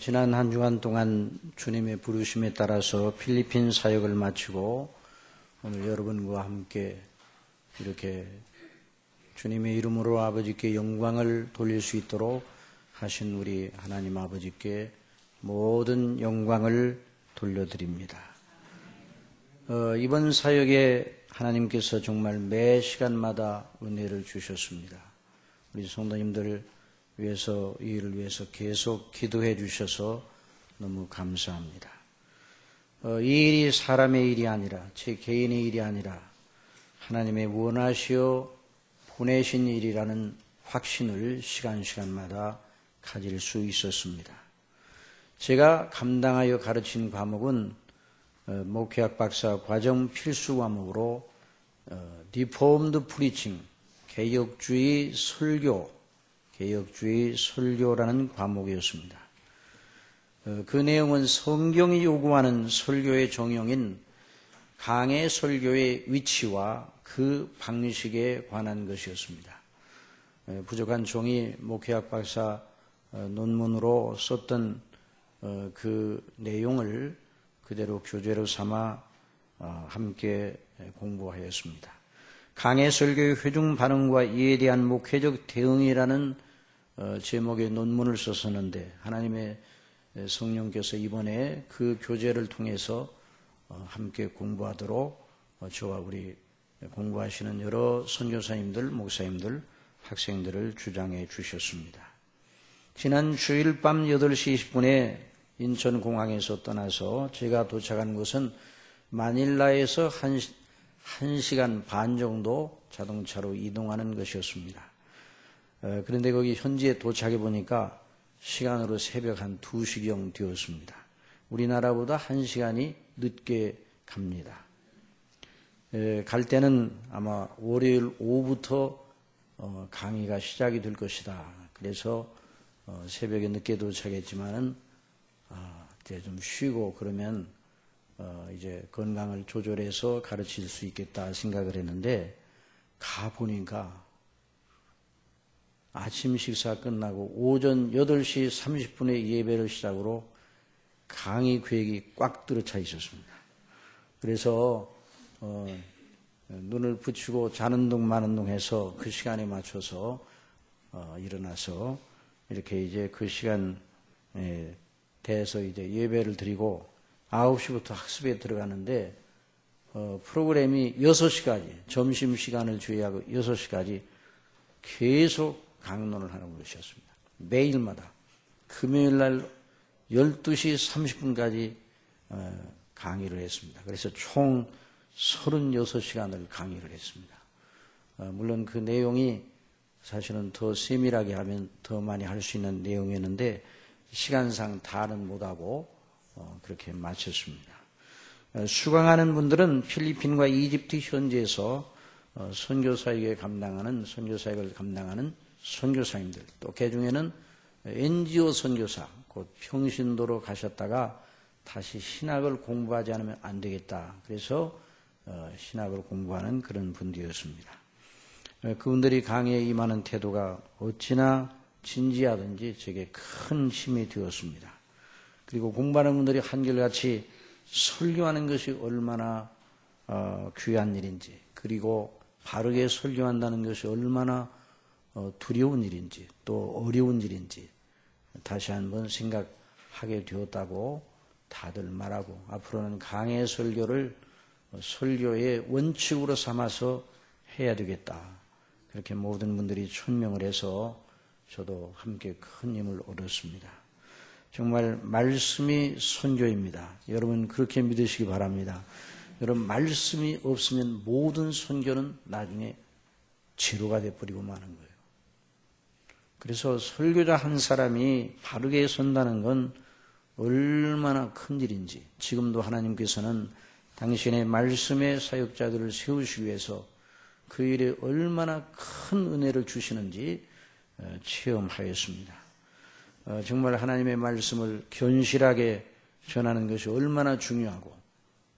지난 한 주간 동안 주님의 부르심에 따라서 필리핀 사역을 마치고 오늘 여러분과 함께 이렇게 주님의 이름으로 아버지께 영광을 돌릴 수 있도록 하신 우리 하나님 아버지께 모든 영광을 돌려드립니다. 이번 사역에 하나님께서 정말 매 시간마다 은혜를 주셨습니다. 우리 성도님들 위해서, 이 일을 위해서 계속 기도해 주셔서 너무 감사합니다. 이 일이 사람의 일이 아니라, 제 개인의 일이 아니라 하나님의 원하시어 보내신 일이라는 확신을 시간마다 가질 수 있었습니다. 제가 감당하여 가르친 과목은 목회학 박사 과정 필수 과목으로 Reformed Preaching, 개혁주의 설교, 개혁주의 설교라는 과목이었습니다. 그 내용은 성경이 요구하는 설교의 정형인 강해 설교의 위치와 그 방식에 관한 것이었습니다. 부족한 종이 목회학 박사 논문으로 썼던 그 내용을 그대로 교재로 삼아 함께 공부하였습니다. 강해 설교의 회중 반응과 이에 대한 목회적 대응이라는 제목의 논문을 썼었는데 하나님의 성령께서 이번에 그 교재를 통해서 함께 공부하도록 저와 우리 공부하시는 여러 선교사님들, 목사님들, 학생들을 주장해 주셨습니다. 지난 주일 밤 8시 20분에 인천공항에서 떠나서 제가 도착한 곳은 마닐라에서 1시간 반 정도 자동차로 이동하는 것이었습니다. 그런데 거기 현지에 도착해 보니까 시간으로 새벽 한 2시경 되었습니다. 우리나라보다 1시간이 늦게 갑니다. 갈 때는 아마 월요일 오후부터 강의가 시작이 될 것이다. 그래서 새벽에 늦게 도착했지만은 이제 좀 쉬고 그러면 이제 건강을 조절해서 가르칠 수 있겠다 생각을 했는데 가보니까 아침 식사 끝나고 오전 8시 30분에 예배를 시작으로 강의 계획이 꽉 들어차 있었습니다. 그래서 눈을 붙이고 자는 둥 마는 둥 해서 그 시간에 맞춰서 일어나서 이렇게 이제 그 시간에 대해서 이제 예배를 드리고 9시부터 학습에 들어가는데 프로그램이 6시까지 점심시간을 주의하고 6시까지 계속 강론을 하는 것이었습니다. 매일마다 금요일날 12시 30분까지 강의를 했습니다. 그래서 총 36시간을 강의를 했습니다. 물론 그 내용이 사실은 더 세밀하게 하면 더 많이 할 수 있는 내용이었는데 시간상 다는 못하고 그렇게 마쳤습니다. 수강하는 분들은 필리핀과 이집트 현지에서 선교사역을 감당하는 선교사님들, 또 그중에는 NGO 선교사, 곧 평신도로 가셨다가 다시 신학을 공부하지 않으면 안 되겠다. 그래서 신학을 공부하는 그런 분들이었습니다. 그분들이 강의에 임하는 태도가 어찌나 진지하든지 제게 큰 힘이 되었습니다. 그리고 공부하는 분들이 한결같이 설교하는 것이 얼마나 귀한 일인지, 그리고 바르게 설교한다는 것이 얼마나 두려운 일인지 또 어려운 일인지 다시 한번 생각하게 되었다고 다들 말하고, 앞으로는 강해 설교를 설교의 원칙으로 삼아서 해야 되겠다. 그렇게 모든 분들이 천명을 해서 저도 함께 큰 힘을 얻었습니다. 정말 말씀이 선교입니다. 여러분 그렇게 믿으시기 바랍니다. 여러분 말씀이 없으면 모든 선교는 나중에 지루가 돼버리고 마는 거예요. 그래서 설교자 한 사람이 바르게 선다는 건 얼마나 큰 일인지, 지금도 하나님께서는 당신의 말씀의 사역자들을 세우시기 위해서 그 일에 얼마나 큰 은혜를 주시는지 체험하였습니다. 정말 하나님의 말씀을 견실하게 전하는 것이 얼마나 중요하고,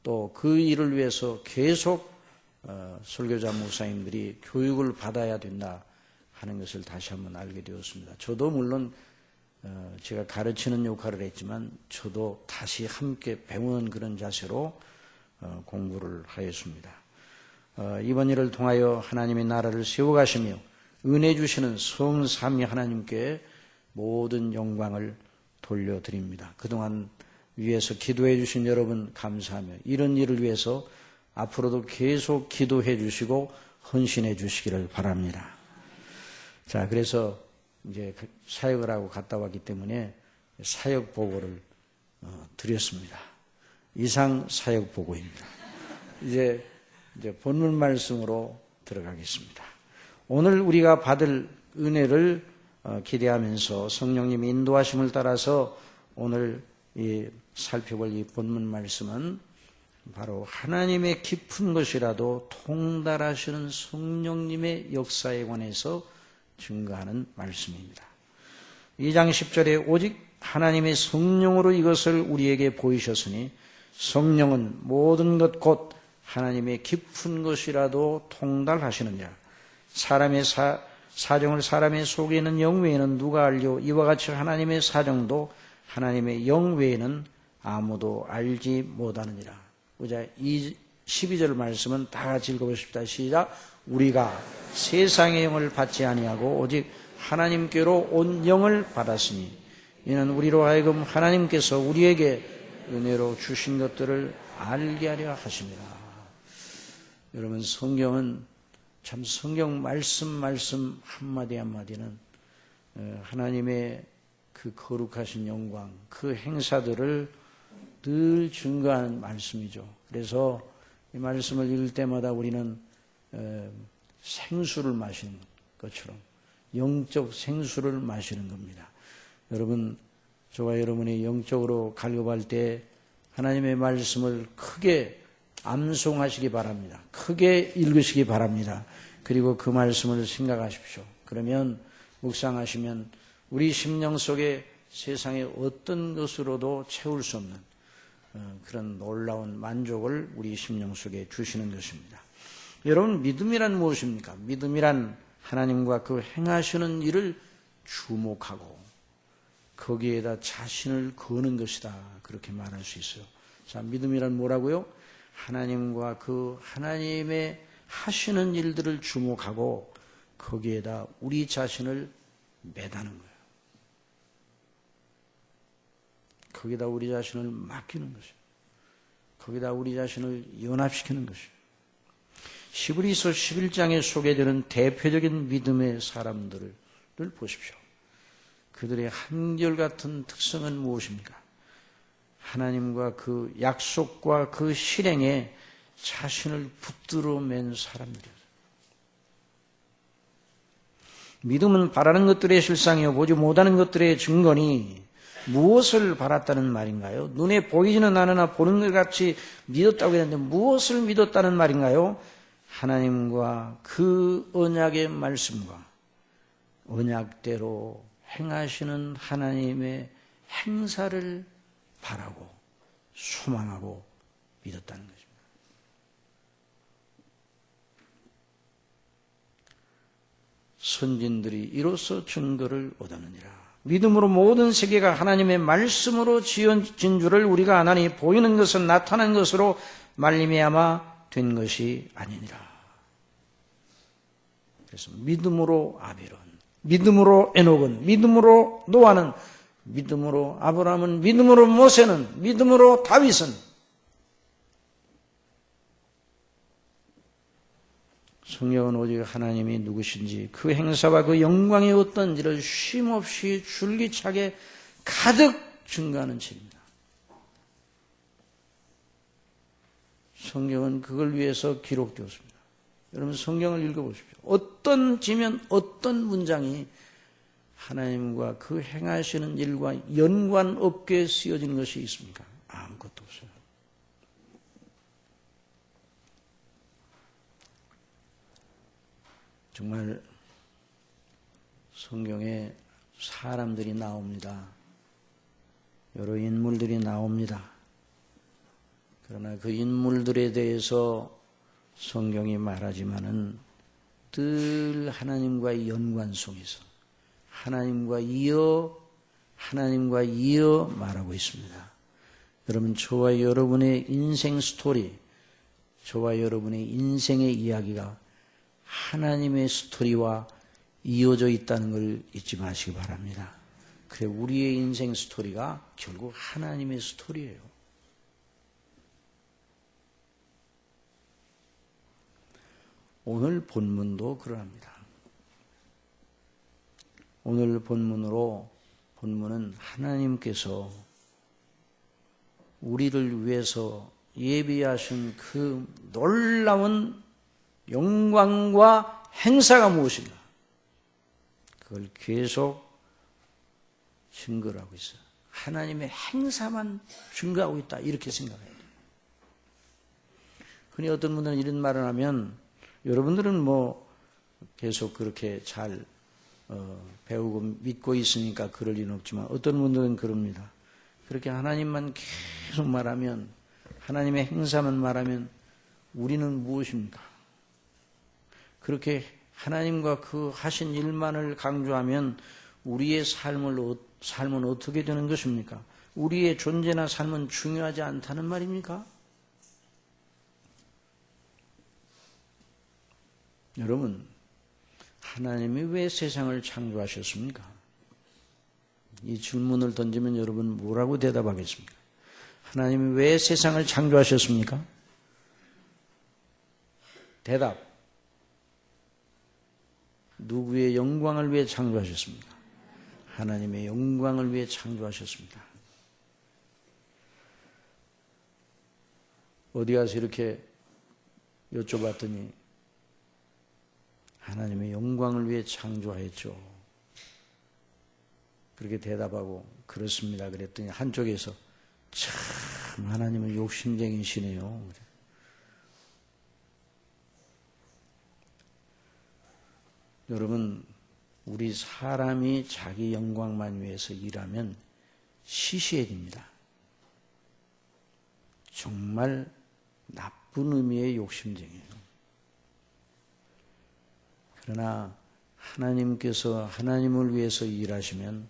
또 그 일을 위해서 계속 설교자 목사님들이 교육을 받아야 된다 하는 것을 다시 한번 알게 되었습니다. 저도 물론 제가 가르치는 역할을 했지만 저도 다시 함께 배우는 그런 자세로 공부를 하였습니다. 이번 일을 통하여 하나님의 나라를 세워가시며 은혜 주시는 성삼위 하나님께 모든 영광을 돌려드립니다. 그동안 위해서 기도해 주신 여러분 감사하며 이런 일을 위해서 앞으로도 계속 기도해 주시고 헌신해 주시기를 바랍니다. 자, 그래서 이제 사역을 하고 갔다 왔기 때문에 사역 보고를 드렸습니다. 이상 사역 보고입니다. 이제 본문 말씀으로 들어가겠습니다. 오늘 우리가 받을 은혜를 기대하면서 성령님의 인도하심을 따라서 오늘 살펴볼 이 본문 말씀은 바로 하나님의 깊은 것이라도 통달하시는 성령님의 역사에 관해서 증거하는 말씀입니다. 2장 10절에 오직 하나님의 성령으로 이것을 우리에게 보이셨으니 성령은 모든 것 곧 하나님의 깊은 것이라도 통달하시느니라. 사람의 사정을 사람의 속에 있는 영 외에는 누가 알려? 이와 같이 하나님의 사정도 하나님의 영 외에는 아무도 알지 못하느니라. 보자, 이 12절 말씀은 다 같이 읽어보십시다. 시작. 우리가 세상의 영을 받지 아니하고 오직 하나님께로 온 영을 받았으니 이는 우리로 하여금 하나님께서 우리에게 은혜로 주신 것들을 알게 하려 하심이라. 여러분, 성경은 참 성경 말씀 한마디 한마디는 하나님의 그 거룩하신 영광, 그 행사들을 늘 증거하는 말씀이죠. 그래서 이 말씀을 읽을 때마다 우리는 생수를 마시는 것처럼 영적 생수를 마시는 겁니다. 여러분, 저와 여러분이 영적으로 갈급할 때 하나님의 말씀을 크게 암송하시기 바랍니다. 크게 읽으시기 바랍니다. 그리고 그 말씀을 생각하십시오. 그러면 묵상하시면 우리 심령 속에 세상의 어떤 것으로도 채울 수 없는 그런 놀라운 만족을 우리 심령 속에 주시는 것입니다. 여러분, 믿음이란 무엇입니까? 믿음이란 하나님과 그 행하시는 일을 주목하고 거기에다 자신을 거는 것이다. 그렇게 말할 수 있어요. 자, 믿음이란 뭐라고요? 하나님과 그 하나님의 하시는 일들을 주목하고 거기에다 우리 자신을 매다는 거예요. 거기다 우리 자신을 맡기는 것이에요. 거기다 우리 자신을 연합시키는 것이에요. 히브리서 11장에 소개되는 대표적인 믿음의 사람들을 보십시오. 그들의 한결같은 특성은 무엇입니까? 하나님과 그 약속과 그 실행에 자신을 붙들어 맨 사람들이었어요. 믿음은 바라는 것들의 실상이요 보지 못하는 것들의 증거니 무엇을 바랐다는 말인가요? 눈에 보이지는 않으나 보는 것 같이 믿었다고 했는데 무엇을 믿었다는 말인가요? 하나님과 그 언약의 말씀과 언약대로 행하시는 하나님의 행사를 바라고 소망하고 믿었다는 것입니다. 선진들이 이로써 증거를 얻었느니라. 믿음으로 모든 세계가 하나님의 말씀으로 지어진 줄을 우리가 아나니 보이는 것은 나타난 것으로 말미암아 된 것이 아니니라. 그래서 믿음으로 아벨은, 믿음으로 에녹은, 믿음으로 노아는, 믿음으로 아브라함은, 믿음으로 모세는, 믿음으로 다윗은 성령은 오직 하나님이 누구신지 그 행사와 그 영광이 어떤지를 쉼없이 줄기차게 가득 증거하는 책입니다. 성경은 그걸 위해서 기록되었습니다. 여러분, 성경을 읽어보십시오. 어떤 지면 어떤 문장이 하나님과 그 행하시는 일과 연관 없게 쓰여진 것이 있습니까? 아무것도 없어요. 정말 성경에 사람들이 나옵니다. 여러 인물들이 나옵니다. 그러나 그 인물들에 대해서 성경이 말하지만은 늘 하나님과의 연관 속에서 하나님과 이어 말하고 있습니다. 여러분, 저와 여러분의 인생 스토리, 저와 여러분의 인생의 이야기가 하나님의 스토리와 이어져 있다는 걸 잊지 마시기 바랍니다. 그래, 우리의 인생 스토리가 결국 하나님의 스토리예요. 오늘 본문도 그러합니다. 오늘 본문은 하나님께서 우리를 위해서 예비하신 그 놀라운 영광과 행사가 무엇인가? 그걸 계속 증거를 하고 있어요. 하나님의 행사만 증거하고 있다, 이렇게 생각해야 돼요. 흔히 어떤 분들은 이런 말을 하면, 여러분들은 뭐 계속 그렇게 잘 배우고 믿고 있으니까 그럴 리는 없지만 어떤 분들은 그럽니다. 그렇게 하나님만 계속 말하면, 하나님의 행사만 말하면 우리는 무엇입니까? 그렇게 하나님과 그 하신 일만을 강조하면 우리의 삶은 어떻게 되는 것입니까? 우리의 존재나 삶은 중요하지 않다는 말입니까? 여러분, 하나님이 왜 세상을 창조하셨습니까? 이 질문을 던지면 여러분 뭐라고 대답하겠습니까? 하나님이 왜 세상을 창조하셨습니까? 대답. 누구의 영광을 위해 창조하셨습니까? 하나님의 영광을 위해 창조하셨습니다. 어디 가서 이렇게 여쭤봤더니 하나님의 영광을 위해 창조하였죠. 그렇게 대답하고 그렇습니다. 그랬더니 한쪽에서 참 하나님은 욕심쟁이시네요. 여러분, 우리 사람이 자기 영광만 위해서 일하면 시시해집니다. 정말 나쁜 의미의 욕심쟁이에요. 그러나 하나님께서 하나님을 위해서 일하시면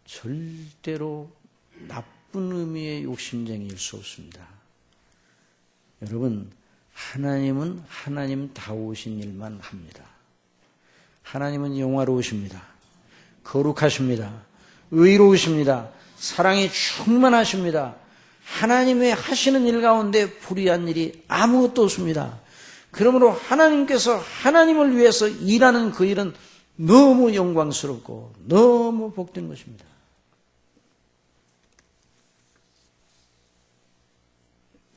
절대로 나쁜 의미의 욕심쟁이일 수 없습니다. 여러분, 하나님은 하나님다우신 일만 합니다. 하나님은 영화로우십니다. 거룩하십니다. 의로우십니다. 사랑이 충만하십니다. 하나님의 하시는 일 가운데 불의한 일이 아무것도 없습니다. 그러므로 하나님께서 하나님을 위해서 일하는 그 일은 너무 영광스럽고 너무 복된 것입니다.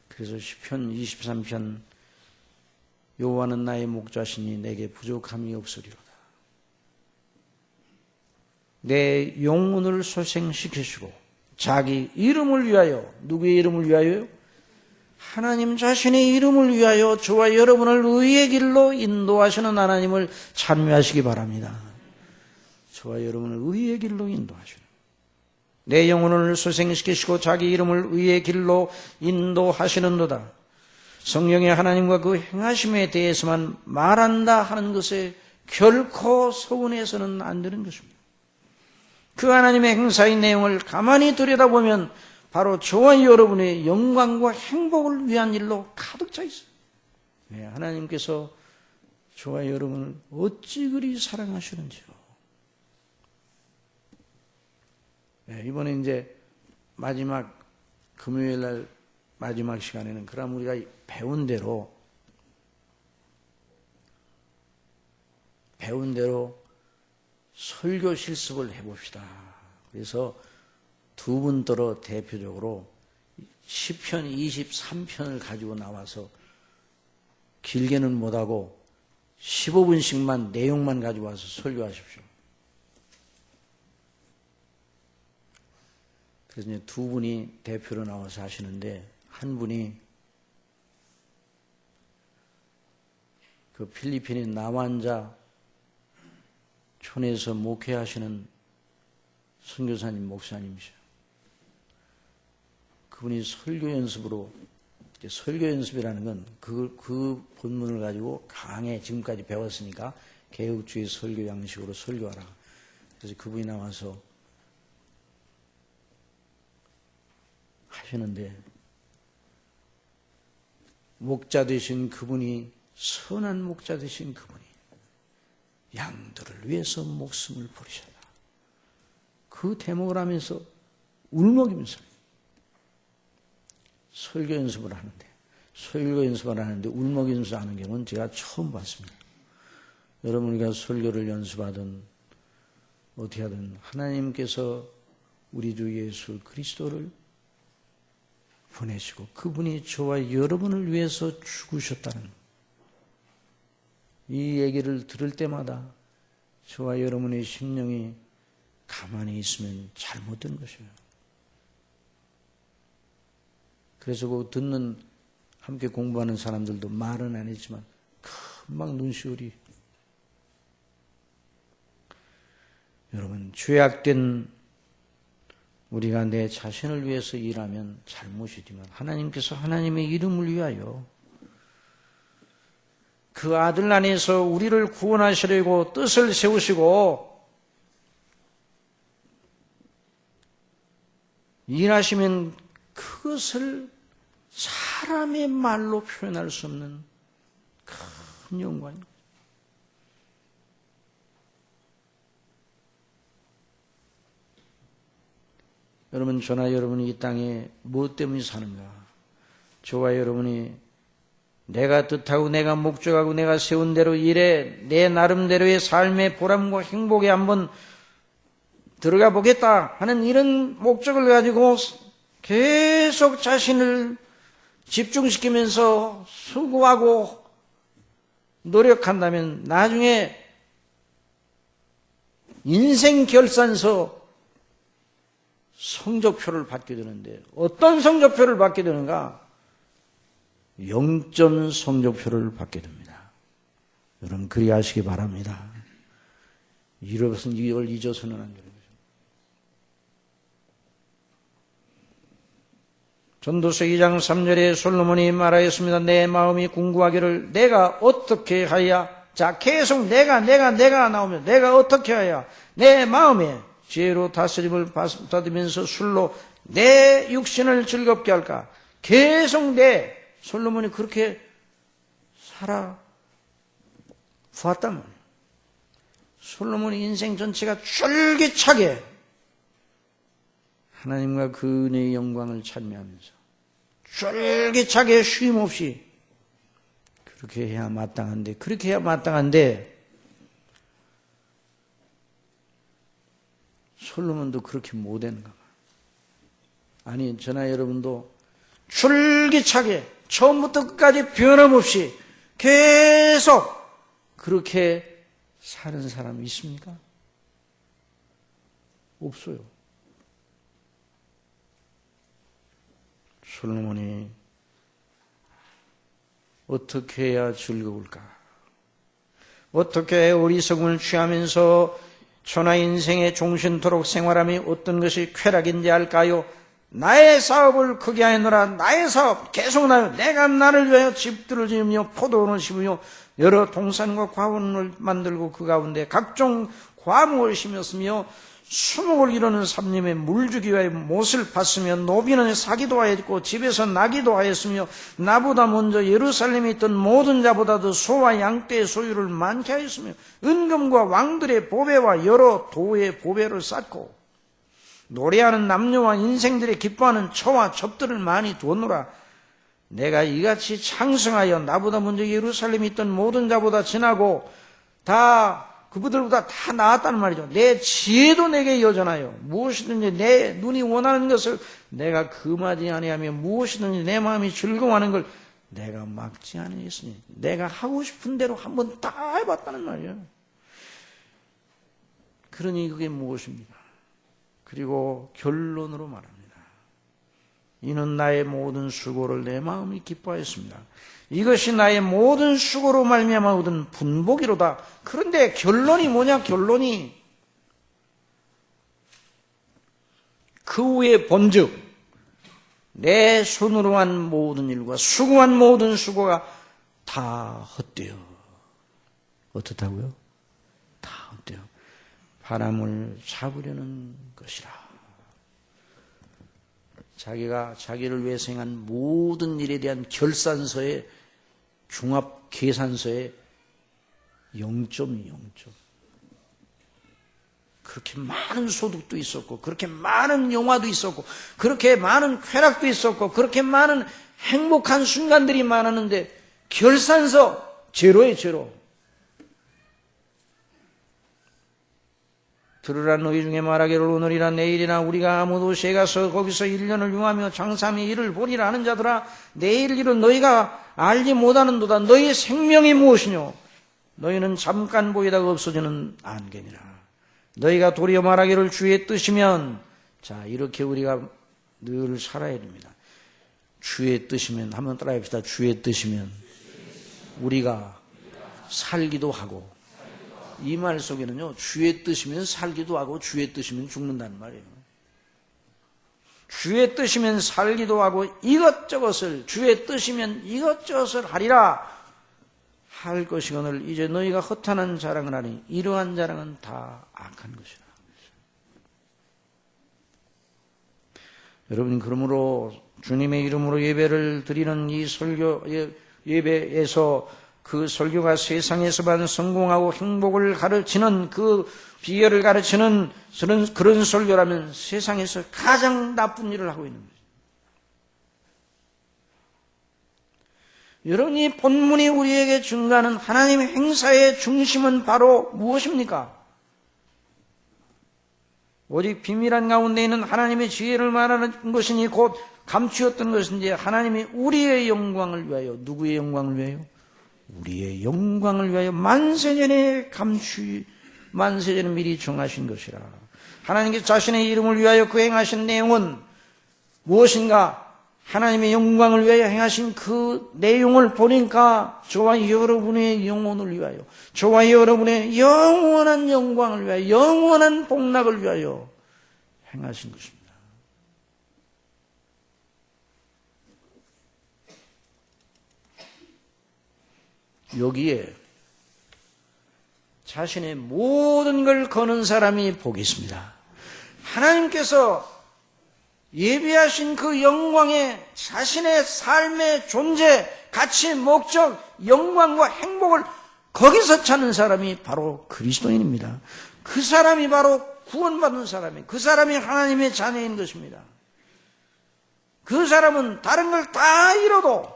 그래서 시편 23편 여호와는 나의 목자시니 내게 부족함이 없으리로다. 내 영혼을 소생시키시고 자기 이름을 위하여, 누구의 이름을 위하여요? 하나님 자신의 이름을 위하여 저와 여러분을 의의 길로 인도하시는 하나님을 찬미하시기 바랍니다. 저와 여러분을 의의 길로 인도하시는, 내 영혼을 소생시키시고 자기 이름을 의의 길로 인도하시는도다. 성령의 하나님과 그 행하심에 대해서만 말한다 하는 것에 결코 서운해서는 안 되는 것입니다. 그 하나님의 행사의 내용을 가만히 들여다보면 바로 저와 여러분의 영광과 행복을 위한 일로 가득 차 있어요. 네, 하나님께서 저와 여러분을 어찌 그리 사랑하시는지요. 네, 이번에 이제 마지막 금요일 날 마지막 시간에는 그럼 우리가 배운 대로 설교 실습을 해봅시다. 그래서 두 분더러 대표적으로 시편 23편을 가지고 나와서 길게는 못하고 15분씩만 내용만 가지고 와서 설교하십시오. 그래서 이제 두 분이 대표로 나와서 하시는데, 한 분이 그 필리핀의 나완자 촌에서 목회하시는 선교사님, 목사님이셔요. 그분이 설교 연습이라는 건 그 본문을 가지고 강해 지금까지 배웠으니까 개혁주의 설교 양식으로 설교하라. 그래서 그분이 나와서 하시는데, 목자 되신 그분이, 선한 목자 되신 그분이 양들을 위해서 목숨을 버리셨다. 그 대목을 하면서 울먹이면서 설교 연습을 하는데 울먹이면서 하는 경우는 제가 처음 봤습니다. 여러분이가 설교를 연습하든 어떻게 하든 하나님께서 우리 주 예수 그리스도를 보내시고 그분이 저와 여러분을 위해서 죽으셨다는 이 얘기를 들을 때마다 저와 여러분의 심령이 가만히 있으면 잘못된 것이에요. 그래서 그 듣는, 함께 공부하는 사람들도 말은 안 했지만 금방 눈시울이 여러분, 죄악된 우리가 내 자신을 위해서 일하면 잘못이지만 하나님께서 하나님의 이름을 위하여 그 아들 안에서 우리를 구원하시려고 뜻을 세우시고 일하시면 그것을 사람의 말로 표현할 수 없는 큰 영광입니다. 여러분, 저나 여러분이 이 땅에 무엇 때문에 사는가? 저와 여러분이 내가 뜻하고 내가 목적하고 내가 세운 대로 일해 내 나름대로의 삶의 보람과 행복에 한번 들어가 보겠다 하는 이런 목적을 가지고 계속 자신을 집중시키면서 수고하고 노력한다면 나중에 인생 결산서 성적표를 받게 되는데 어떤 성적표를 받게 되는가? 0점 성적표를 받게 됩니다. 여러분 그리하시기 바랍니다. 이걸 잊어서는 안 되는 거죠. 전도서 2장 3절에 솔로몬이 말하였습니다. 내 마음이 궁구하기를 내가 어떻게 하야? 자, 계속 내가 나오면 내가 어떻게 하야? 내 마음에 지혜로 다스림을 받으면서 술로 내 육신을 즐겁게 할까? 계속 솔로몬이 그렇게 살아보았단 말이에요. 솔로몬의 인생 전체가 쫄깃하게 하나님과 그 은혜의 영광을 찬미하면서 쫄깃하게 쉼없이 그렇게 해야 마땅한데 솔로몬도 그렇게 못했는가 봐. 아니, 저나 여러분도 쫄깃하게 처음부터 끝까지 변함없이 계속 그렇게 사는 사람이 있습니까? 없어요. 솔로몬이 어떻게 해야 즐거울까? 어떻게 해야 어리석음을 취하면서 천하 인생의 종신토록 생활함이 어떤 것이 쾌락인지 알까요? 나의 사업을 크게 하느라 나의 사업 계속 내가 나를 위하여 집들을 지으며 포도원을 심으며 여러 동산과 과원을 만들고 그 가운데 각종 과목을 심었으며 수목을 이루는 삼림에 물주기 위하여 못을 팠으며 노비는 사기도 하였고 집에서 나기도 하였으며 나보다 먼저 예루살렘에 있던 모든 자보다도 소와 양떼의 소유를 많게 하였으며 은금과 왕들의 보배와 여러 도의 보배를 쌓고 노래하는 남녀와 인생들이 기뻐하는 처와 첩들을 많이 두었노라. 내가 이같이 창성하여 나보다 먼저 예루살렘에 있던 모든 자보다 지나고 다 그분들보다 다 나았다는 말이죠. 내 지혜도 내게 여전하여 무엇이든지 내 눈이 원하는 것을 내가 금하지 아니하며 무엇이든지 내 마음이 즐거워하는 걸 내가 막지 아니했으니 내가 하고 싶은 대로 한번 다 해봤다는 말이에요. 그러니 그게 무엇입니까? 그리고 결론으로 말합니다. 이는 나의 모든 수고를 내 마음이 기뻐하였습니다. 이것이 나의 모든 수고로 말미암아 얻은 분복이로다. 그런데 결론이 뭐냐? 결론이 그 후에 본즉 내 손으로 한 모든 일과 수고한 모든 수고가 다 헛되어. 어떻다고요? 다 헛되어 바람을 잡으려는 것이라. 자기가 자기를 위해서 행한 모든 일에 대한 결산서에 중합 계산서에 0점이 0점. 그렇게 많은 소득도 있었고 그렇게 많은 영화도 있었고 그렇게 많은 쾌락도 있었고 그렇게 많은 행복한 순간들이 많았는데 결산서 제로에 제로. 들으라 너희 중에 말하기를 오늘이나 내일이나 우리가 아무 도시에 가서 거기서 1년을 용하며 장삼이 일을 보리라 하는 자들아 내일 일은 너희가 알지 못하는도다. 너희의 생명이 무엇이뇨? 너희는 잠깐 보이다가 없어지는 안개니라. 너희가 도리어 말하기를 주의 뜻이면 자 이렇게 우리가 늘 살아야 됩니다. 주의 뜻이면 한번 따라해봅시다. 주의 뜻이면 우리가 살기도 하고 이 말 속에는요, 주의 뜻이면 살기도 하고 주의 뜻이면 죽는다는 말이에요. 주의 뜻이면 살기도 하고 이것저것을 주의 뜻이면 이것저것을 하리라 할 것이거늘 이제 너희가 허탄한 자랑을 하니 이러한 자랑은 다 악한 것이라. 여러분, 그러므로 주님의 이름으로 예배를 드리는 이 설교 예배에서 그 설교가 세상에서만 성공하고 행복을 가르치는 그 비결을 가르치는 그런 설교라면 세상에서 가장 나쁜 일을 하고 있는 거죠. 여러분, 이 본문이 우리에게 증가하는 하나님의 행사의 중심은 바로 무엇입니까? 오직 비밀한 가운데 있는 하나님의 지혜를 말하는 것이니 곧 감추었던 것인지 하나님이 우리의 영광을 위하여, 누구의 영광을 위하여? 우리의 영광을 위하여 만세전에 만세전에 미리 정하신 것이라. 하나님께서 자신의 이름을 위하여 그 행하신 내용은 무엇인가? 하나님의 영광을 위하여 행하신 그 내용을 보니까 저와 여러분의 영혼을 위하여, 저와 여러분의 영원한 영광을 위하여, 영원한 복락을 위하여 행하신 것입니다. 여기에 자신의 모든 걸 거는 사람이 복이 있습니다. 하나님께서 예비하신 그 영광에 자신의 삶의 존재, 가치, 목적, 영광과 행복을 거기서 찾는 사람이 바로 그리스도인입니다. 그 사람이 바로 구원받은 사람이에요. 그 사람이 하나님의 자녀인 것입니다. 그 사람은 다른 걸 다 잃어도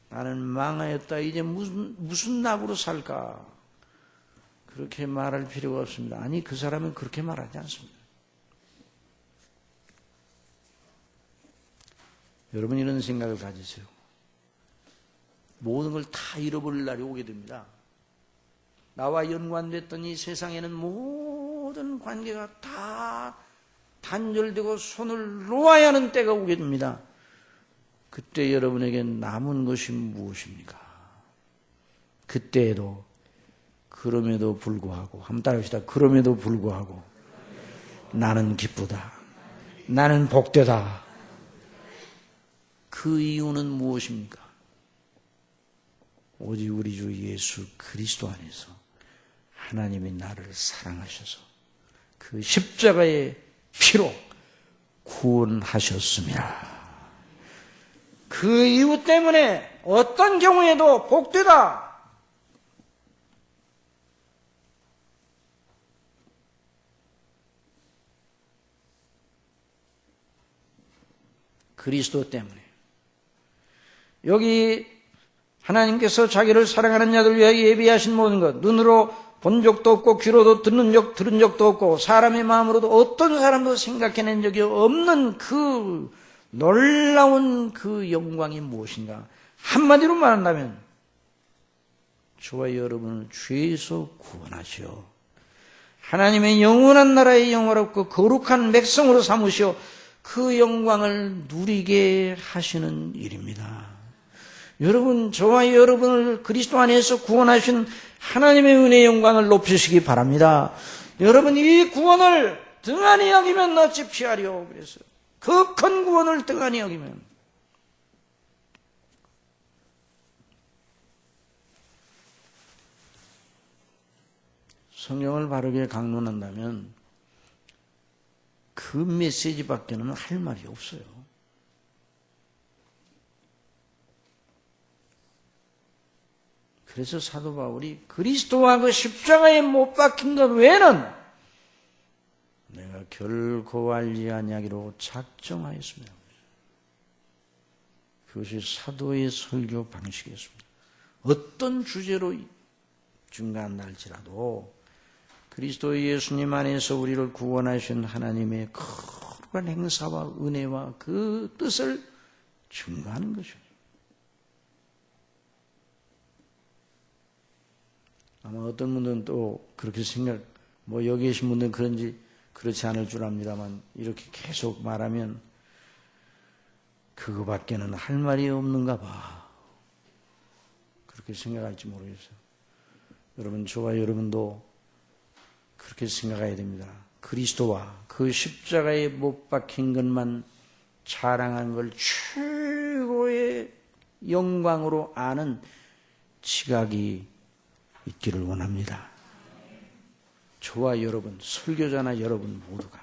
나는 망하였다. 이제 무슨 낙으로 살까? 그렇게 말할 필요가 없습니다. 아니, 그 사람은 그렇게 말하지 않습니다. 여러분, 이런 생각을 가지세요. 모든 걸 다 잃어버릴 날이 오게 됩니다. 나와 연관됐던 이 세상에는 모든 관계가 다 단절되고 손을 놓아야 하는 때가 오게 됩니다. 그때 여러분에게 남은 것이 무엇입니까? 그때에도 그럼에도 불구하고, 한번 따라합시다. 그럼에도 불구하고 나는 기쁘다. 나는 복되다. 그 이유는 무엇입니까? 오직 우리 주 예수 그리스도 안에서 하나님이 나를 사랑하셔서 그 십자가의 피로 구원하셨습니다. 그 이유 때문에 어떤 경우에도 복되다. 그리스도 때문에. 여기 하나님께서 자기를 사랑하는 자들 위하여 예비하신 모든 것, 눈으로 본 적도 없고 귀로도 들은 적도 없고 사람의 마음으로도 어떤 사람도 생각해낸 적이 없는 그 놀라운 그 영광이 무엇인가? 한마디로 말한다면 저와 여러분을 죄에서 구원하시어 하나님의 영원한 나라의 영화롭고 거룩한 백성으로 삼으시어 그 영광을 누리게 하시는 일입니다. 여러분, 저와 여러분을 그리스도 안에서 구원하신 하나님의 은혜의 영광을 높이시기 바랍니다. 여러분, 이 구원을 등한히 여기면 어찌 피하리오. 그랬어요. 그 큰 구원을 등한히 여기면. 성경을 바르게 강론한다면 그 메시지밖에는 할 말이 없어요. 그래서 사도 바울이 그리스도와 그 십자가에 못 박힌 것 외에는 내가 결코 알지 아니하기로 작정하였습니다. 그것이 사도의 설교 방식이었습니다. 어떤 주제로 증가한다 할지라도 그리스도 예수님 안에서 우리를 구원하신 하나님의 거룩한 행사와 은혜와 그 뜻을 증거하는 것입니다. 아마 어떤 분들은 또 그렇게 여기 계신 분들은 그렇지 않을 줄 압니다만, 이렇게 계속 말하면 그거밖에는 할 말이 없는가 봐. 그렇게 생각할지 모르겠어요. 여러분, 저와 여러분도 그렇게 생각해야 됩니다. 그리스도와 그 십자가에 못 박힌 것만 자랑하는 걸 최고의 영광으로 아는 지각이 있기를 원합니다. 저와 여러분, 설교자나 여러분 모두가.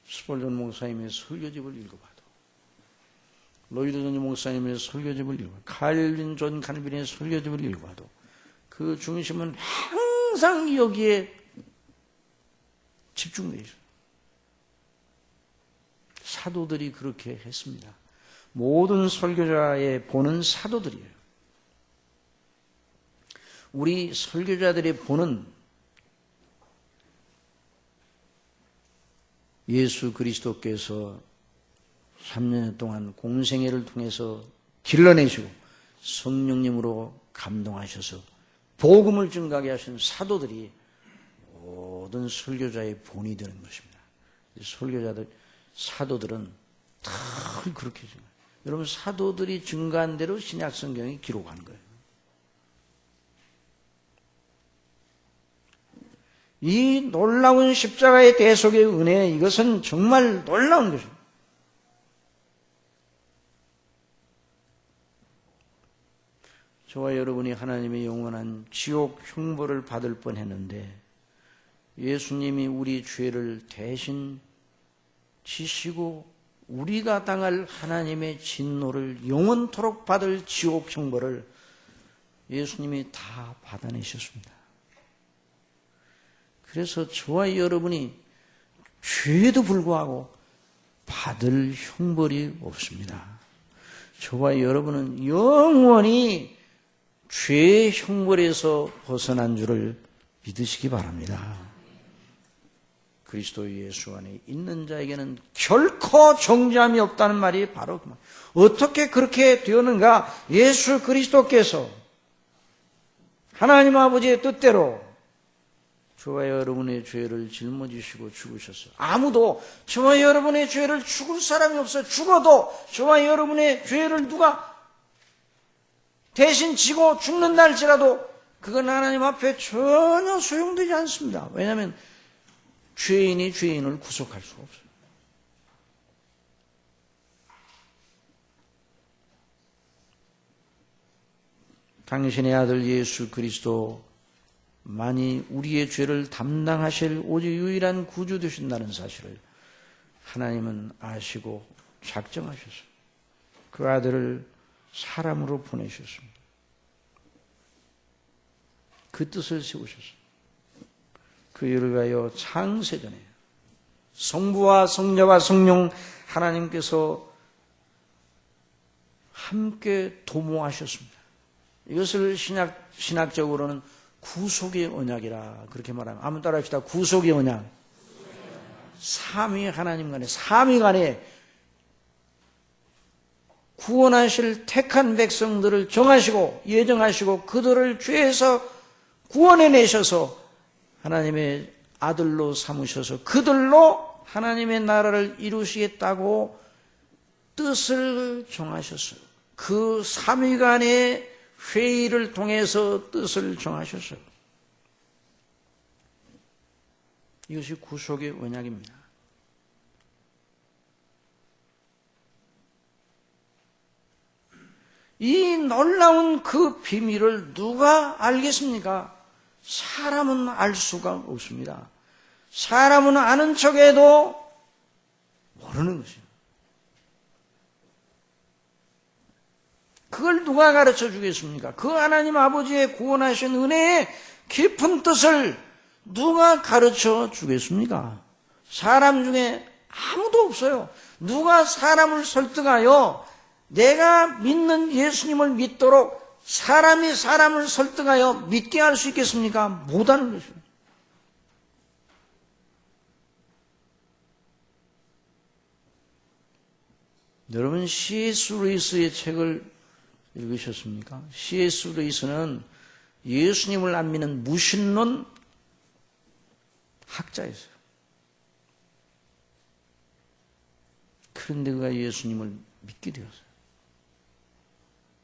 스폴전 목사님의 설교집을 읽어봐도, 로이드 존 목사님의 설교집을 읽어봐도, 칼빈 존 칼빈의 설교집을 읽어봐도 그 중심은 항상 여기에 집중되어 있어요. 사도들이 그렇게 했습니다. 모든 설교자의 본은 사도들이에요. 우리 설교자들의 본은 예수 그리스도께서 3년 동안 공생애를 통해서 길러내시고 성령님으로 감동하셔서 복음을 증가하게 하신 사도들이 모든 설교자의 본이 되는 것입니다. 설교자들, 사도들은 다 그렇게 증가해요. 여러분, 사도들이 증가한 대로 신약 성경이 기록한 거예요. 이 놀라운 십자가의 대속의 은혜, 이것은 정말 놀라운 것입니다. 저와 여러분이 하나님의 영원한 지옥 형벌을 받을 뻔했는데 예수님이 우리 죄를 대신 지시고 우리가 당할 하나님의 진노를 영원토록 받을 지옥 형벌을 예수님이 다 받아내셨습니다. 그래서 저와 여러분이 죄에도 불구하고 받을 형벌이 없습니다. 저와 여러분은 영원히 죄의 형벌에서 벗어난 줄을 믿으시기 바랍니다. 그리스도 예수 안에 있는 자에게는 결코 정죄함이 없다는 말이 바로 그 말. 어떻게 그렇게 되었는가? 예수 그리스도께서 하나님 아버지의 뜻대로 저와 여러분의 죄를 짊어지시고 죽으셨어요. 아무도 저와 여러분의 죄를 죽을 사람이 없어요. 죽어도 저와 여러분의 죄를 누가 대신 지고 죽는다 할지라도 그건 하나님 앞에 전혀 소용되지 않습니다. 왜냐하면 죄인이 죄인을 구속할 수가 없어요. 당신의 아들 예수 그리스도만이 우리의 죄를 담당하실 오직 유일한 구주 되신다는 사실을 하나님은 아시고 작정하셨어요. 그 아들을 사람으로 보내셨습니다. 그 뜻을 세우셨어요. 그 일을 위하여 창세전에 성부와 성자와 성령 하나님께서 함께 도모하셨습니다. 이것을 신학적으로는 구속의 언약이라 그렇게 말하면, 한번 따라합시다. 구속의 언약. 삼위 하나님 간에, 삼위 간에 구원하실 택한 백성들을 정하시고 예정하시고 그들을 죄에서 구원해내셔서 하나님의 아들로 삼으셔서 그들로 하나님의 나라를 이루시겠다고 뜻을 정하셨어요. 그 삼위간의 회의를 통해서 뜻을 정하셨어요. 이것이 구속의 언약입니다. 이 놀라운 그 비밀을 누가 알겠습니까? 사람은 알 수가 없습니다. 사람은 아는 척해도 모르는 것이에요. 그걸 누가 가르쳐 주겠습니까? 그 하나님 아버지의 구원하신 은혜의 깊은 뜻을 누가 가르쳐 주겠습니까? 사람 중에 아무도 없어요. 누가 사람을 설득하여 내가 믿는 예수님을 믿도록 사람이 사람을 설득하여 믿게 할 수 있겠습니까? 못하는 것입니다. 여러분, C.S. 루이스의 책을 읽으셨습니까? C.S. 루이스는 예수님을 안 믿는 무신론 학자였어요. 그런데 그가 예수님을 믿게 되었어요.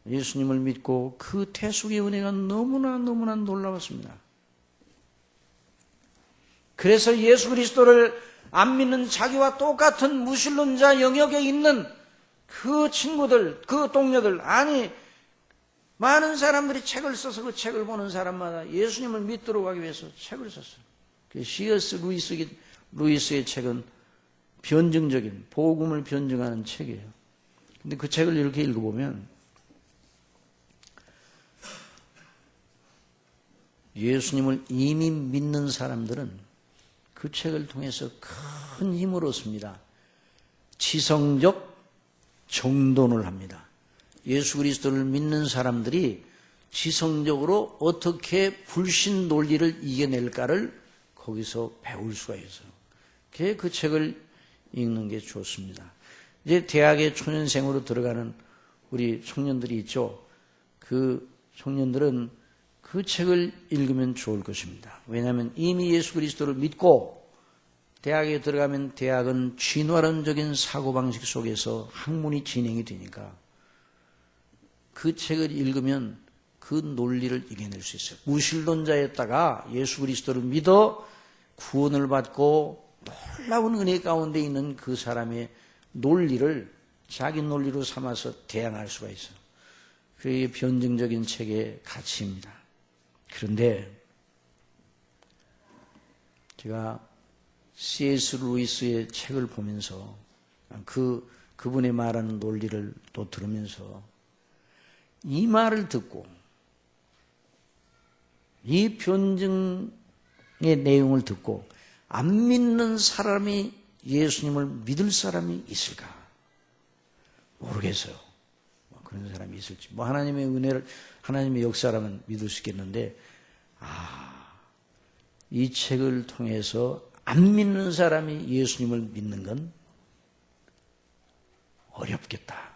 예수님을 믿고 그 대속의 은혜가 너무나 놀라웠습니다. 그래서 예수 그리스도를 안 믿는 자기와 똑같은 무신론자 영역에 있는 그 친구들, 그 동료들, 아니 많은 사람들이 책을 써서 그 책을 보는 사람마다 예수님을 믿도록 하기 위해서 책을 썼어요. 그 C.S. 루이스의 책은 변증적인, 복음을 변증하는 책이에요. 근데 그 책을 이렇게 읽어보면 예수님을 이미 믿는 사람들은 그 책을 통해서 큰 힘을 얻습니다. 지성적 정돈을 합니다. 예수 그리스도를 믿는 사람들이 지성적으로 어떻게 불신 논리를 이겨낼까를 거기서 배울 수가 있어요. 그 책을 읽는 게 좋습니다. 이제 대학에 초년생으로 들어가는 우리 청년들이 있죠. 그 청년들은 그 책을 읽으면 좋을 것입니다. 왜냐하면 이미 예수 그리스도를 믿고 대학에 들어가면 대학은 진화론적인 사고방식 속에서 학문이 진행이 되니까 그 책을 읽으면 그 논리를 이겨낼 수 있어요. 무신론자였다가 예수 그리스도를 믿어 구원을 받고 놀라운 은혜 가운데 있는 그 사람의 논리를 자기 논리로 삼아서 대항할 수가 있어요. 그게 변증적인 책의 가치입니다. 그런데 제가 C.S. 루이스의 책을 보면서 그분의 말하는 논리를 또 들으면서 이 말을 듣고 이 변증의 내용을 듣고 안 믿는 사람이 예수님을 믿을 사람이 있을까? 모르겠어요. 그런 사람이 있을지. 하나님의 은혜를, 하나님의 역사라면 믿을 수 있겠는데, 이 책을 통해서 안 믿는 사람이 예수님을 믿는 건 어렵겠다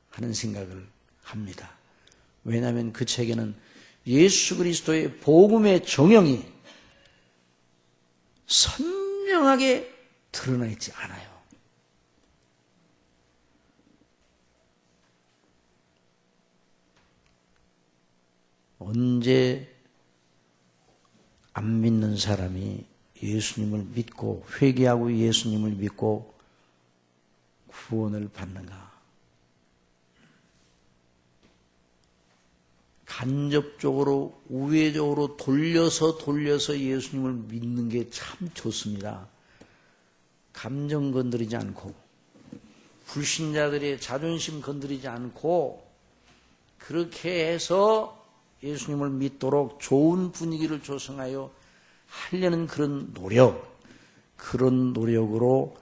하는 생각을 합니다. 왜냐하면 그 책에는 예수 그리스도의 복음의 정형이 선명하게 드러나 있지 않아요. 언제 안 믿는 사람이 예수님을 믿고 회개하고 예수님을 믿고 구원을 받는가? 간접적으로 우회적으로 돌려서 예수님을 믿는 게 참 좋습니다. 감정 건드리지 않고 불신자들의 자존심 건드리지 않고 그렇게 해서 예수님을 믿도록 좋은 분위기를 조성하여 하려는 그런 노력으로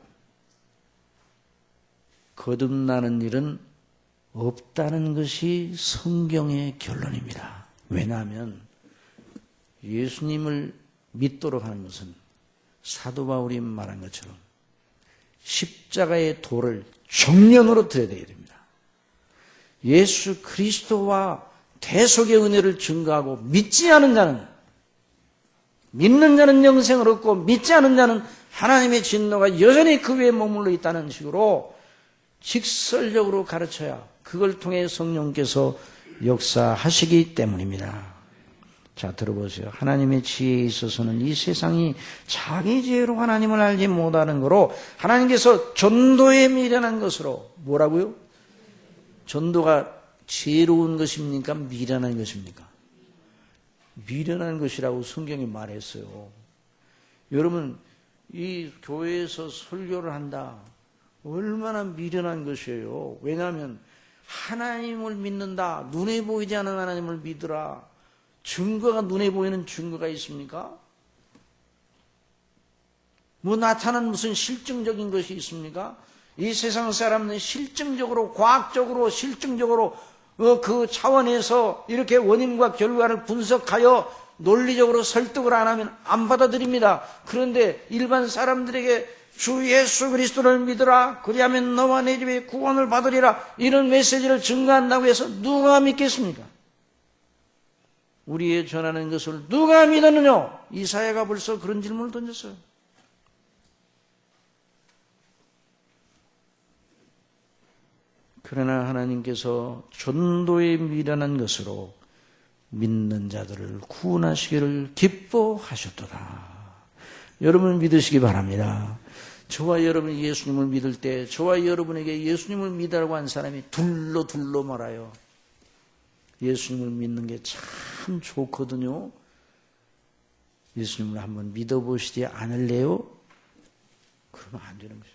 거듭나는 일은 없다는 것이 성경의 결론입니다. 왜냐하면 예수님을 믿도록 하는 것은 사도 바울이 말한 것처럼 십자가의 도를 정면으로 들여다야 됩니다. 예수 그리스도와 대속의 은혜를 증거하고 믿지 않은 자는, 믿는 자는 영생을 얻고 믿지 않은 자는 하나님의 진노가 여전히 그 위에 머물러 있다는 식으로 직설적으로 가르쳐야 그걸 통해 성령께서 역사하시기 때문입니다. 자, 들어보세요. 하나님의 지혜에 있어서는 이 세상이 자기 지혜로 하나님을 알지 못하는 거로 하나님께서 전도에 미련한 것으로, 뭐라고요? 전도가 지혜로운 것입니까? 미련한 것입니까? 미련한 것이라고 성경이 말했어요. 여러분, 이 교회에서 설교를 한다. 얼마나 미련한 것이에요. 왜냐하면 하나님을 믿는다. 눈에 보이지 않는 하나님을 믿으라. 증거가, 눈에 보이는 증거가 있습니까? 뭐 나타난 무슨 실증적인 것이 있습니까? 이 세상 사람은 실증적으로, 과학적으로, 실증적으로 그 차원에서 이렇게 원인과 결과를 분석하여 논리적으로 설득을 안 하면 안 받아들입니다. 그런데 일반 사람들에게 주 예수 그리스도를 믿으라, 그리하면 너와 내 집에 구원을 받으리라, 이런 메시지를 증거한다고 해서 누가 믿겠습니까? 우리의 전하는 것을 누가 믿었느냐? 이사야가 벌써 그런 질문을 던졌어요. 그러나 하나님께서 전도에 미련한 것으로 믿는 자들을 구원하시기를 기뻐하셨도다. 여러분 믿으시기 바랍니다. 저와 여러분이 예수님을 믿을 때 저와 여러분에게 예수님을 믿으라고 한 사람이 둘러 말아요. 예수님을 믿는 게 참 좋거든요. 예수님을 한번 믿어보시지 않을래요? 그러면 안 되는 거죠.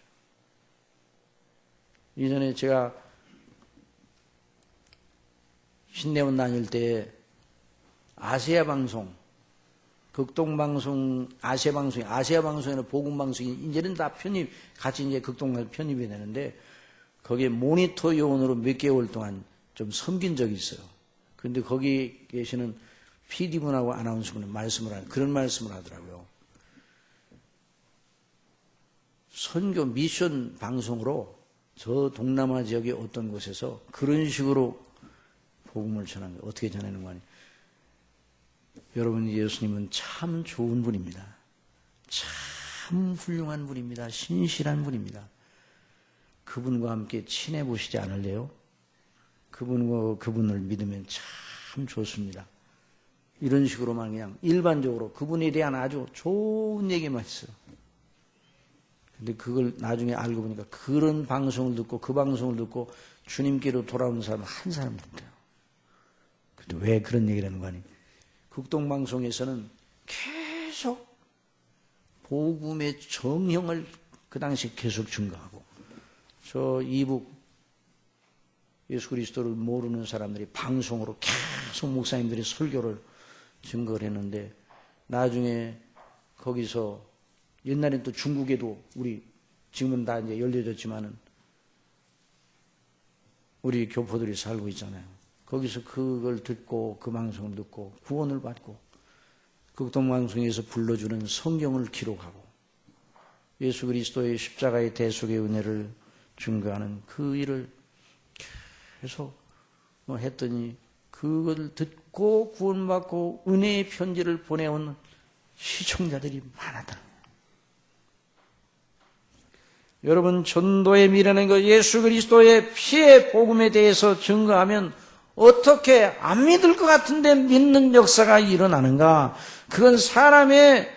이전에 제가 신내원 다닐 때 아시아 방송, 극동방송, 아시아 방송에는 복음방송이 이제는 다 같이 이제 극동방송 편입이 되는데 거기에 모니터 요원으로 몇 개월 동안 좀 섬긴 적이 있어요. 그런데 거기 계시는 PD분하고 아나운서분은 그런 말씀을 하더라고요. 선교 미션 방송으로 저 동남아 지역의 어떤 곳에서 그런 식으로 복음을 전하는 거예요. 어떻게 전하는 거 아니에요? 여러분, 예수님은 참 좋은 분입니다. 참 훌륭한 분입니다. 신실한 분입니다. 그분과 함께 친해 보시지 않을래요? 그분을 믿으면 참 좋습니다. 이런 식으로만 그냥 일반적으로 그분에 대한 아주 좋은 얘기만 했어요. 근데 그걸 나중에 알고 보니까 그런 방송을 듣고 그 방송을 듣고 주님께로 돌아오는 사람 한 사람도 없대요. 근데 왜 그런 얘기를 하는 거 아니에요? 극동방송에서는 계속 복음의 정형을 그 당시 계속 증거하고 저 이북 예수 그리스도를 모르는 사람들이 방송으로 계속 목사님들이 설교를 증거를 했는데 나중에 거기서 옛날엔 또 중국에도 지금은 다 이제 열려졌지만은 우리 교포들이 살고 있잖아요. 거기서 그걸 듣고 그 방송을 듣고 구원을 받고 극동방송에서 불러주는 성경을 기록하고 예수 그리스도의 십자가의 대속의 은혜를 증거하는 그 일을 계속 했더니 그걸 듣고 구원받고 은혜의 편지를 보내온 시청자들이 많았다. 여러분, 전도에 미련한 것 예수 그리스도의 피의 복음에 대해서 증거하면 어떻게 안 믿을 것 같은데 믿는 역사가 일어나는가? 그건 사람의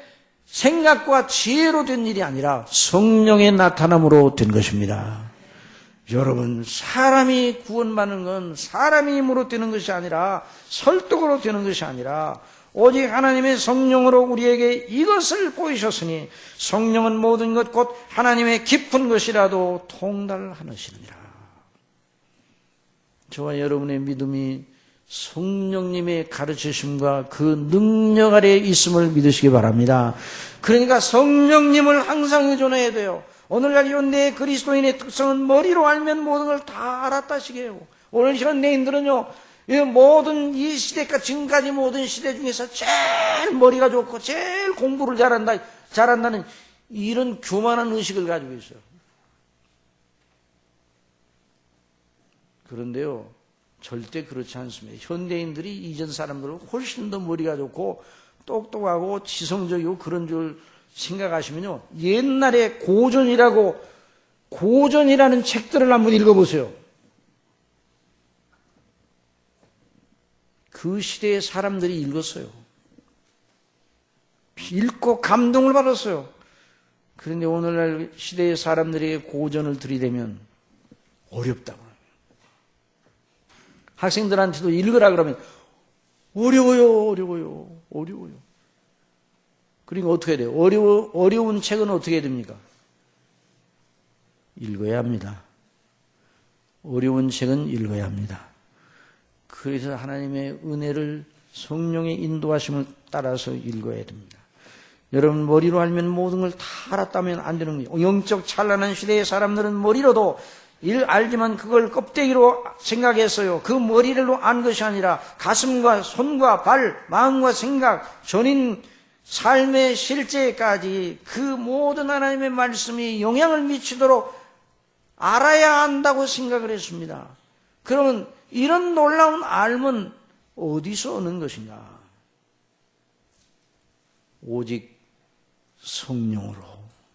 생각과 지혜로 된 일이 아니라 성령의 나타남으로 된 것입니다. 여러분, 사람이 구원받는 건 사람의 힘으로 되는 것이 아니라 설득으로 되는 것이 아니라 오직 하나님의 성령으로 우리에게 이것을 보이셨으니 성령은 모든 것 곧 하나님의 깊은 것이라도 통달하시느니라. 저와 여러분의 믿음이 성령님의 가르치심과 그 능력 아래에 있음을 믿으시기 바랍니다. 그러니까 성령님을 항상 의존해야 돼요. 오늘날 현대의 그리스도인의 특성은 머리로 알면 모든 걸 다 알았다시게 해요. 오늘 현대인들은요, 모든 이 시대가 지금까지 모든 시대 중에서 제일 머리가 좋고 제일 공부를 잘한다는 이런 교만한 의식을 가지고 있어요. 그런데요, 절대 그렇지 않습니다. 현대인들이 이전 사람들은 훨씬 더 머리가 좋고 똑똑하고 지성적이고 그런 줄 생각하시면요, 옛날에 고전이라는 책들을 한번 읽어보세요. 그 시대의 사람들이 읽었어요. 읽고 감동을 받았어요. 그런데 오늘날 시대의 사람들에게 고전을 들이대면 어렵다고 합니다. 학생들한테도 읽으라 그러면 어려워요. 그러니까 어떻게 해야 돼요? 어려운 책은 어떻게 해야 됩니까? 읽어야 합니다. 어려운 책은 읽어야 합니다. 그래서 하나님의 은혜를 성령의 인도하심을 따라서 읽어야 됩니다. 여러분, 머리로 알면 모든 걸 다 알았다면 안 되는 거예요. 영적 찬란한 시대의 사람들은 머리로도 알지만 그걸 껍데기로 생각했어요. 그 머리로 안 것이 아니라 가슴과 손과 발, 마음과 생각, 전인 삶의 실제까지 그 모든 하나님의 말씀이 영향을 미치도록 알아야 한다고 생각을 했습니다. 그러면 이런 놀라운 알은 어디서 오는 것인가? 오직 성령으로.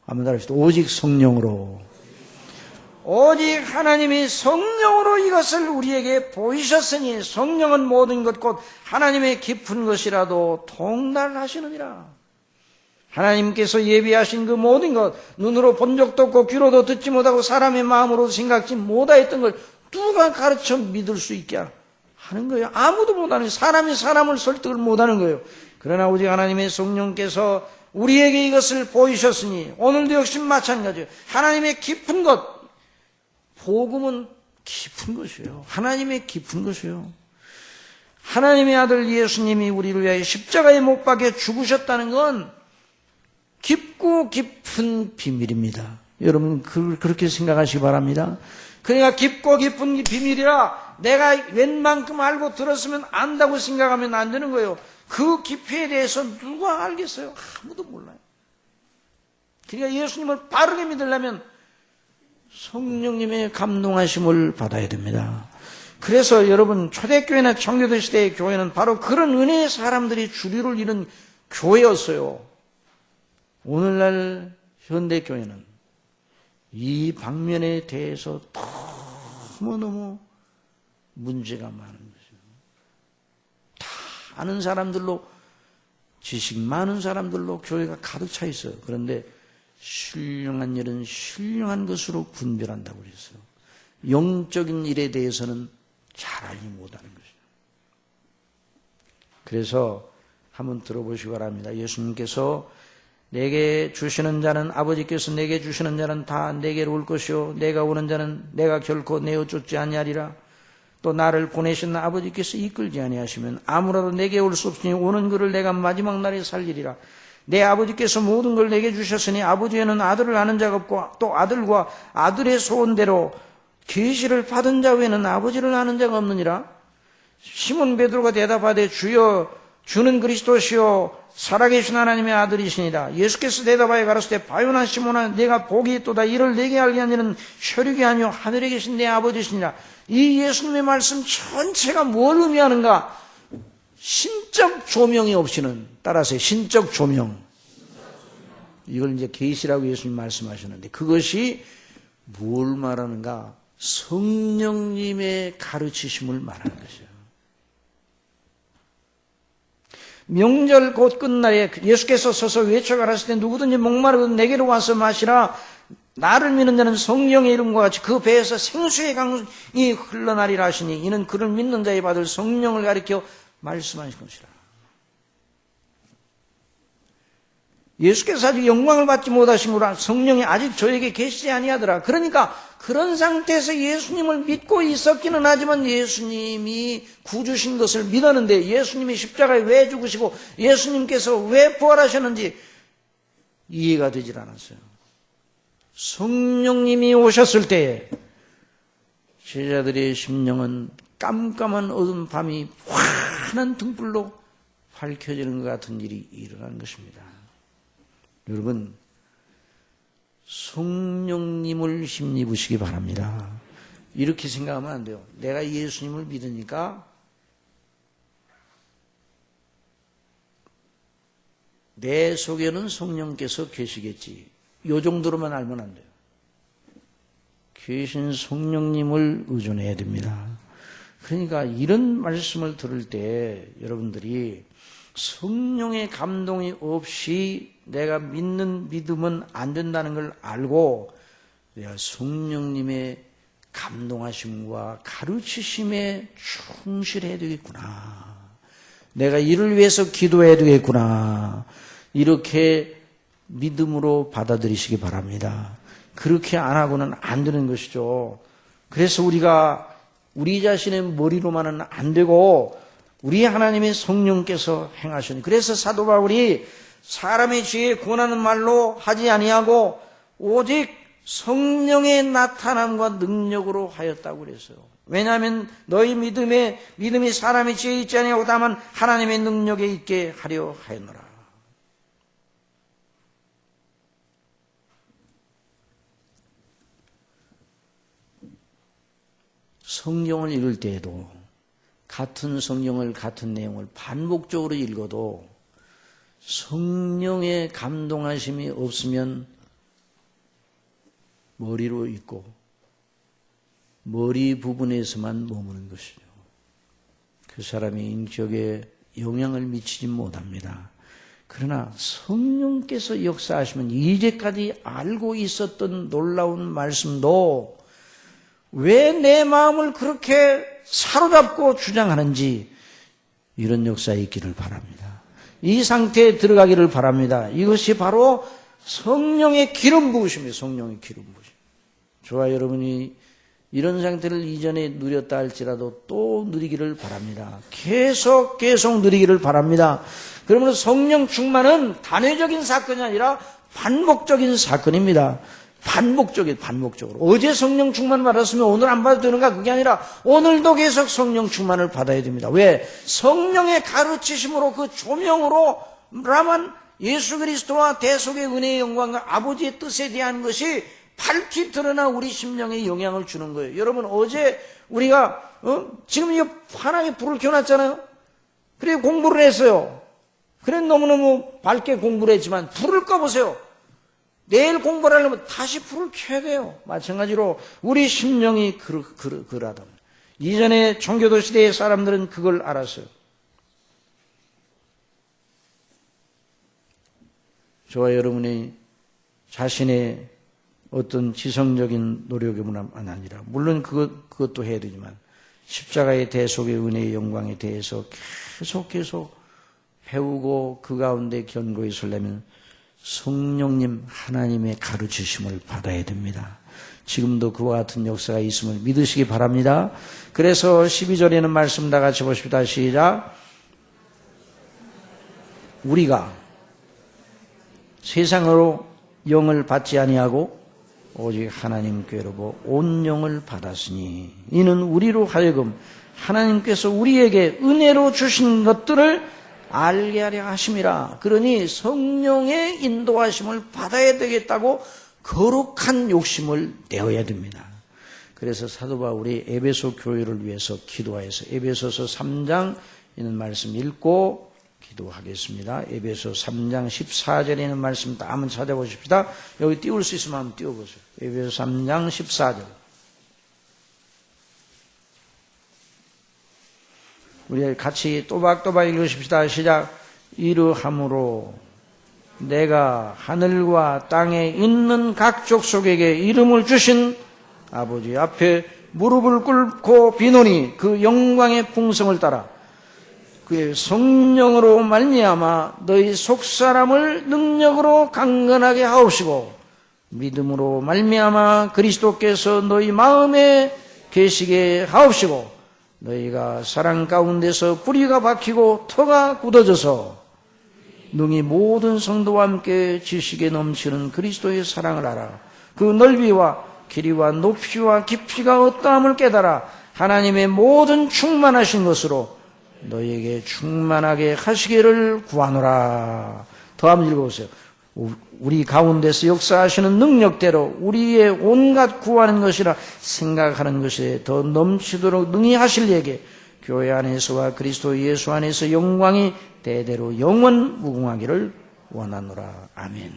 한번 따라합시다. 오직 성령으로. 오직 하나님이 성령으로 이것을 우리에게 보이셨으니 성령은 모든 것 곧 하나님의 깊은 것이라도 통달하시느니라. 하나님께서 예비하신 그 모든 것, 눈으로 본 적도 없고 귀로도 듣지 못하고 사람의 마음으로 생각지 못하였던 걸 누가 가르쳐 믿을 수 있게 하는 거예요. 아무도 못하는 거예요. 사람이 사람을 설득을 못하는 거예요. 그러나 오직 하나님의 성령께서 우리에게 이것을 보이셨으니 오늘도 역시 마찬가지예요. 하나님의 깊은 것, 복음은 깊은 것이에요. 하나님의 깊은 것이에요. 하나님의 아들 예수님이 우리를 위하여 십자가에 못 박혀 죽으셨다는 건 깊고 깊은 비밀입니다. 여러분 그렇게 생각하시기 바랍니다. 그러니까 깊고 깊은 비밀이라 내가 웬만큼 알고 들었으면 안다고 생각하면 안 되는 거예요. 그 깊이에 대해서 누가 알겠어요? 아무도 몰라요. 그러니까 예수님을 바르게 믿으려면 성령님의 감동하심을 받아야 됩니다. 그래서 여러분 초대교회나 청교도 시대의 교회는 바로 그런 은혜의 사람들이 주류를 이룬 교회였어요. 오늘날 현대교회는 이 방면에 대해서 너무너무 문제가 많은 것이죠. 다 아는 사람들로, 지식 많은 사람들로 교회가 가득 차 있어요. 그런데 신령한 일은 신령한 것으로 분별한다고 그랬어요. 영적인 일에 대해서는 잘 알지 못하는 것이죠. 그래서 한번 들어보시기 바랍니다. 예수님께서 내게 주시는 자는, 아버지께서 내게 주시는 자는 다 내게로 올 것이요 내가 오는 자는 내가 결코 내어 쫓지 아니하리라. 또 나를 보내신 아버지께서 이끌지 아니하시면 아무라도 내게 올 수 없으니 오는 그를 내가 마지막 날에 살리리라. 내 아버지께서 모든 걸 내게 주셨으니 아버지에는 아들을 아는 자가 없고 또 아들과 아들의 소원대로 계시를 받은 자 외에는 아버지를 아는 자가 없느니라. 시몬 베드로가 대답하되 주여 주는 그리스도시요 살아계신 하나님의 아들이시니라. 예수께서 대답하여 가라사대 바요나 시몬아 내가 복이 있도다. 이를 내게 알게 한 이는 혈육이 아니요 하늘에 계신 내 아버지시니라. 이 예수님의 말씀 전체가 뭘 의미하는가? 신적 조명이 없이는, 따라서 신적 조명, 이걸 이제 계시라고 예수님 말씀하셨는데 그것이 뭘 말하는가? 성령님의 가르치심을 말하는 것이에요. 명절 곧 끝날에 예수께서 서서 외쳐 가라사대 누구든지 목마르거든 내게로 와서 마시라. 나를 믿는 자는 성령의 이름과 같이 그 배에서 생수의 강이 흘러나리라 하시니 이는 그를 믿는 자에 받을 성령을 가리켜 말씀하신 것이라. 예수께서 아직 영광을 받지 못하시므로 성령이 아직 저에게 계시지 아니하더라. 그러니까 그런 상태에서 예수님을 믿고 있었기는 하지만 예수님이 구주신 것을 믿었는데 예수님이 십자가에 왜 죽으시고 예수님께서 왜 부활하셨는지 이해가 되질 않았어요. 성령님이 오셨을 때에 제자들의 심령은 깜깜한 어두운 밤이 환한 등불로 밝혀지는 것 같은 일이 일어난 것입니다. 여러분, 성령님을 힘입으시기 바랍니다. 이렇게 생각하면 안 돼요. 내가 예수님을 믿으니까 내 속에는 성령께서 계시겠지. 이 정도로만 알면 안 돼요. 계신 성령님을 의존해야 됩니다. 그러니까 이런 말씀을 들을 때 여러분들이 성령의 감동이 없이 내가 믿는 믿음은 안 된다는 걸 알고 내가 성령님의 감동하심과 가르치심에 충실해야 되겠구나. 내가 이를 위해서 기도해야 되겠구나. 이렇게 믿음으로 받아들이시기 바랍니다. 그렇게 안 하고는 안 되는 것이죠. 그래서 우리가 우리 자신의 머리로만은 안 되고 우리 하나님의 성령께서 행하시니 그래서 사도 바울이 사람의 지혜에 권하는 말로 하지 아니하고 오직 성령의 나타남과 능력으로 하였다고 그랬어요. 왜냐하면 너희 믿음이 사람의 지혜에 있지 아니하고 다만 하나님의 능력에 있게 하려 하였노라. 성경을 읽을 때에도 같은 성경을 같은 내용을 반복적으로 읽어도 성령의 감동하심이 없으면 머리로 읽고 머리 부분에서만 머무는 것이죠. 그 사람의 인격에 영향을 미치지 못합니다. 그러나 성령께서 역사하시면 이제까지 알고 있었던 놀라운 말씀도 왜 내 마음을 그렇게 사로잡고 주장하는지 이런 역사에 있기를 바랍니다. 이 상태에 들어가기를 바랍니다. 이것이 바로 성령의 기름 부으심이에요. 성령의 기름 부으심. 저와 여러분이 이런 상태를 이전에 누렸다 할지라도 또 누리기를 바랍니다. 계속 누리기를 바랍니다. 그러므로 성령 충만은 단회적인 사건이 아니라 반복적인 사건입니다. 반복적으로. 어제 성령 충만 받았으면 오늘 안 받아도 되는가? 그게 아니라 오늘도 계속 성령 충만을 받아야 됩니다. 왜? 성령의 가르치심으로 그 조명으로 라만 예수 그리스도와 대속의 은혜의 영광과 아버지의 뜻에 대한 것이 밝히 드러나 우리 심령에 영향을 주는 거예요. 여러분 어제 우리가 지금 이 환하게 불을 켜놨잖아요. 그래 공부를 했어요. 그래 너무너무 밝게 공부를 했지만 불을 꺼보세요. 내일 공부를 하려면 다시 불을 켜야 돼요. 마찬가지로 우리 심령이 그러다. 이전에 청교도 시대의 사람들은 그걸 알았어요. 저와 여러분이 자신의 어떤 지성적인 노력이만 아니라 물론 그것도 해야 되지만 십자가의 대속의 은혜의 영광에 대해서 계속 배우고 그 가운데 견고히 서려면 성령님 하나님의 가르치심을 받아야 됩니다. 지금도 그와 같은 역사가 있음을 믿으시기 바랍니다. 그래서 12절에는 말씀 다 같이 보십시다. 시작. 우리가 세상으로 영을 받지 아니하고 오직 하나님께로부 온 영을 받았으니 이는 우리로 하여금 하나님께서 우리에게 은혜로 주신 것들을 알게 하려 하심이라. 그러니 성령의 인도하심을 받아야 되겠다고 거룩한 욕심을 내어야 됩니다. 그래서 사도 바울이 에베소 교회를 위해서 기도하여서 에베소서 3장 있는 말씀 읽고 기도하겠습니다. 에베소 3장 14절에 있는 말씀 다 한번 찾아보십시다. 여기 띄울 수 있으면 한번 띄워보세요. 에베소 3장 14절. 우리 같이 또박또박 읽으십시다. 시작. 이러함으로 내가 하늘과 땅에 있는 각 족속에게 이름을 주신 아버지 앞에 무릎을 꿇고 비노니 그 영광의 풍성을 따라 그의 성령으로 말미암아 너희 속사람을 능력으로 강건하게 하옵시고 믿음으로 말미암아 그리스도께서 너희 마음에 계시게 하옵시고 너희가 사랑 가운데서 뿌리가 박히고 터가 굳어져서 능히 모든 성도와 함께 지식에 넘치는 그리스도의 사랑을 알아 그 넓이와 길이와 높이와 깊이가 어떠함을 깨달아 하나님의 모든 충만하신 것으로 너희에게 충만하게 하시기를 구하노라. 더 한번 읽어보세요. 우리 가운데서 역사하시는 능력대로 우리의 온갖 구하는 것이라 생각하는 것에 더 넘치도록 능히 하실 이에게 교회 안에서와 그리스도 예수 안에서 영광이 대대로 영원 무궁하기를 원하노라. 아멘.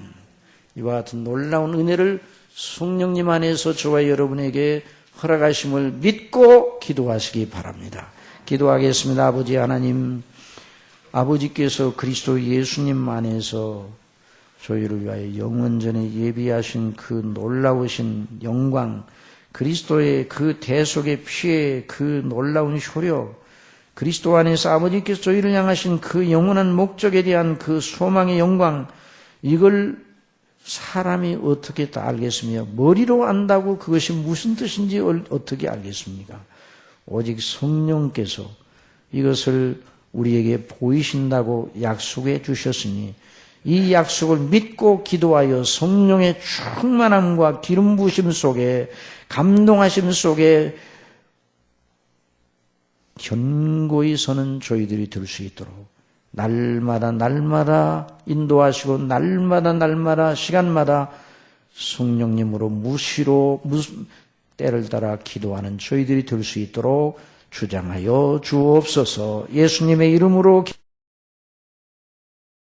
이와 같은 놀라운 은혜를 성령님 안에서 저와 여러분에게 허락하심을 믿고 기도하시기 바랍니다. 기도하겠습니다. 아버지 하나님, 아버지께서 그리스도 예수님 안에서 저희를 위하여 영원전에 예비하신 그 놀라우신 영광, 그리스도의 그 대속의 피의 그 놀라운 효력, 그리스도 안에서 아버지께서 저희를 향하신 그 영원한 목적에 대한 그 소망의 영광, 이걸 사람이 어떻게 다 알겠으며 머리로 안다고 그것이 무슨 뜻인지 어떻게 알겠습니까? 오직 성령께서 이것을 우리에게 보이신다고 약속해 주셨으니 이 약속을 믿고 기도하여 성령의 충만함과 기름 부으심 속에 감동하심 속에 견고히 서는 저희들이 될 수 있도록 날마다 인도하시고 날마다 시간마다 성령님으로 무시로 때를 따라 기도하는 저희들이 될 수 있도록 주장하여 주옵소서. 예수님의 이름으로